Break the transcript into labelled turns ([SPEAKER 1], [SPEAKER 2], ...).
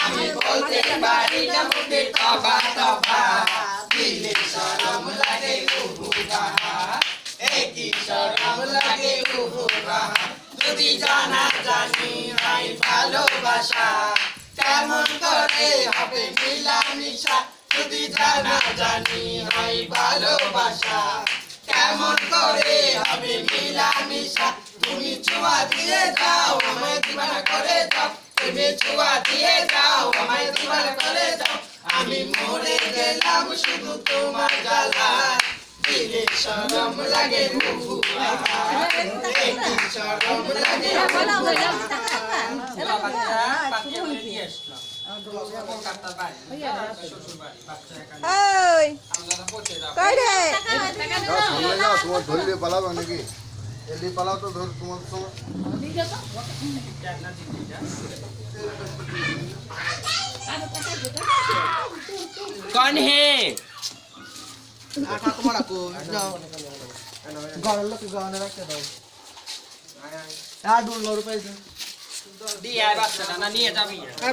[SPEAKER 1] আমি বলতে পারি না মুখে তবা তবা দিলে শরম লাগে উহু বাহা একই শরম লাগে উহু বাহা যদি জানা জানি নাই ভালোবাসা কেমন করে হবে মিলামিশা যদি জানা জানি নাই ভালোবাসা কেমন করে হবে মিলামিশা তুমি ছোঁয়া দিয়ে যাও আমায় দিবানা করে যাও তুমি ছোঁয়া দিয়ে যাও আমায় দিবানা করে যাও আমি মরে গেলাম শুধু তোমার জ্বালায় দিলে শরম লাগে উহু আহা একই শরম লাগে
[SPEAKER 2] তোমার ধরলে পালাবো নাকি এলি পালাও তো ধর তোমার সময়
[SPEAKER 1] कौन है
[SPEAKER 2] আঠা তোমার কো যাও গড় লোক গানে রাখতে দাও আর 2 রুপিয়া
[SPEAKER 1] दिया है बात ना नहीं है